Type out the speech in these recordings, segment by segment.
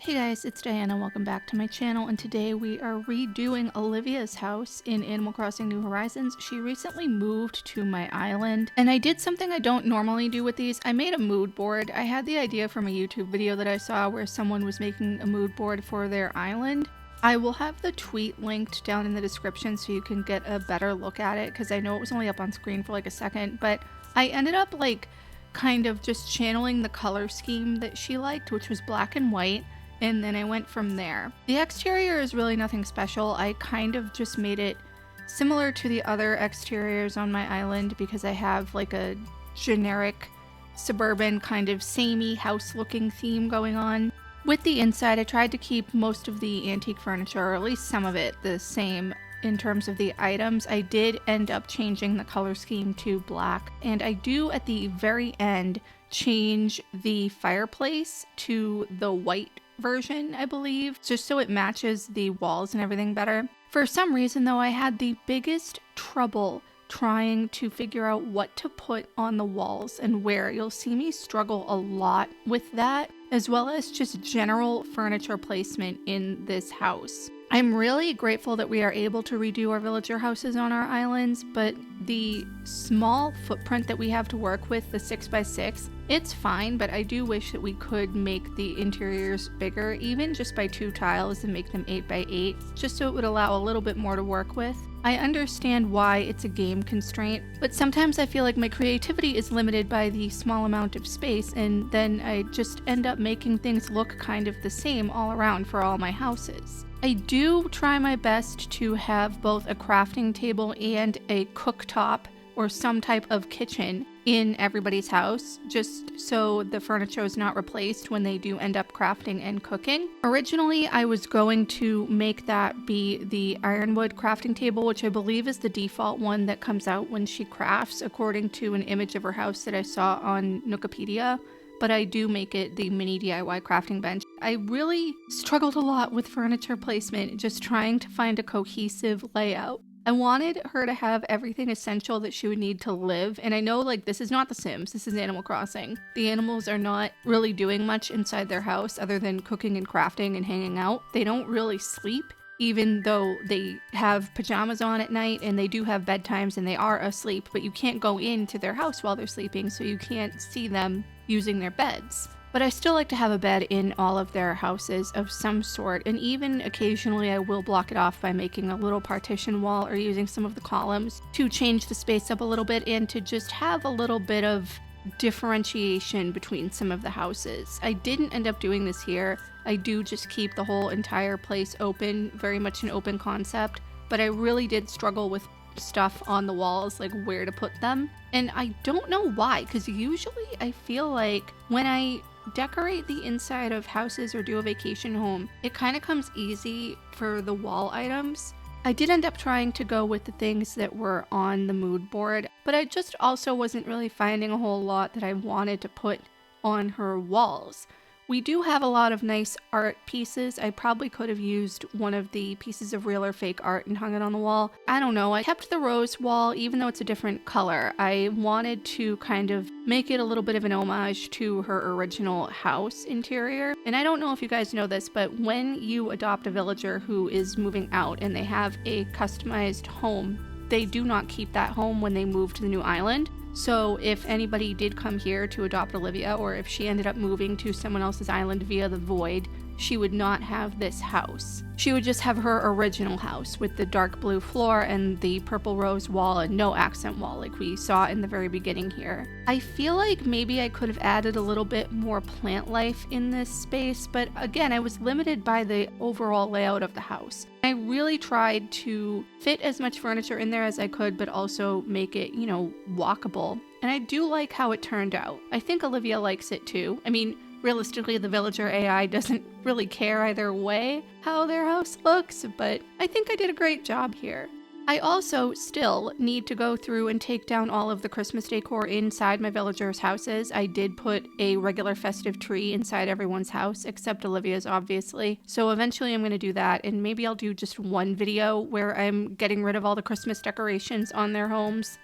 Hey guys, it's Diana. Welcome back to my channel, and today we are redoing Olivia's house in Animal Crossing New Horizons. She recently moved to my island, and I did something I don't normally do with these. I made a mood board. I had the idea from a YouTube video that I saw where someone was making a mood board for their island. I will have the tweet linked down in the description so you can get a better look at it, because I know it was only up on screen for like a second, but I ended up kind of just channeling the color scheme that she liked, which was black and white. And then I went from there. The exterior is really nothing special. I kind of just made it similar to the other exteriors on my island because I have like a generic suburban kind of samey house looking theme going on. With the inside, I tried to keep most of the antique furniture, or at least some of it, the same in terms of the items. I did end up changing the color scheme to black, and I do at the very end change the fireplace to the white version, I believe, just so it matches the walls and everything better. For some reason though, I had the biggest trouble trying to figure out what to put on the walls and where. You'll see me struggle a lot with that, as well as just general furniture placement in this house. I'm really grateful that we are able to redo our villager houses on our islands, but the small footprint that we have to work with, the 6x6, it's fine, but I do wish that we could make the interiors bigger, even just by 2 tiles and make them 8x8, just so it would allow a little bit more to work with. I understand why it's a game constraint, but sometimes I feel like my creativity is limited by the small amount of space, and then I just end up making things look kind of the same all around for all my houses. I do try my best to have both a crafting table and a cooktop or some type of kitchen in everybody's house, just so the furniture is not replaced when they do end up crafting and cooking. Originally, I was going to make that be the ironwood crafting table, which I believe is the default one that comes out when she crafts, according to an image of her house that I saw on Nookopedia. But I do make it the mini DIY crafting bench. I really struggled a lot with furniture placement, just trying to find a cohesive layout. I wanted her to have everything essential that she would need to live, and I know this is not The Sims, this is Animal Crossing. The animals are not really doing much inside their house other than cooking and crafting and hanging out. They don't really sleep, even though they have pajamas on at night and they do have bedtimes and they are asleep, but you can't go into their house while they're sleeping, so you can't see them using their beds. But I still like to have a bed in all of their houses of some sort, and even occasionally I will block it off by making a little partition wall or using some of the columns to change the space up a little bit and to just have a little bit of differentiation between some of the houses. I didn't end up doing this here. I do just keep the whole entire place open, very much an open concept, but I really did struggle with stuff on the walls, like where to put them. And I don't know why, because usually I feel like when I decorate the inside of houses or do a vacation home, it kind of comes easy for the wall items. I did end up trying to go with the things that were on the mood board, but I just also wasn't really finding a whole lot that I wanted to put on her walls. We do have a lot of nice art pieces. I probably could have used one of the pieces of real or fake art and hung it on the wall. I don't know. I kept the rose wall, even though it's a different color. I wanted to kind of make it a little bit of an homage to her original house interior. And I don't know if you guys know this, but when you adopt a villager who is moving out and they have a customized home, they do not keep that home when they move to the new island. So if anybody did come here to adopt Olivia, or if she ended up moving to someone else's island via the Void, she would not have this house. She would just have her original house with the dark blue floor and the purple rose wall and no accent wall like we saw in the very beginning here. I feel like maybe I could have added a little bit more plant life in this space, but again, I was limited by the overall layout of the house. I really tried to fit as much furniture in there as I could, but also make it, walkable. And I do like how it turned out. I think Olivia likes it too. I mean, realistically, the villager AI doesn't really care either way how their house looks, but I think I did a great job here. I also still need to go through and take down all of the Christmas decor inside my villagers' houses. I did put a regular festive tree inside everyone's house, except Olivia's, obviously. So eventually I'm going to do that, and maybe I'll do just one video where I'm getting rid of all the Christmas decorations on their homes.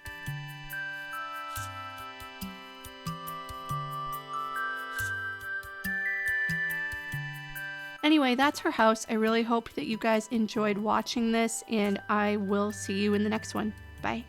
Anyway, that's her house. I really hope that you guys enjoyed watching this, and I will see you in the next one. Bye.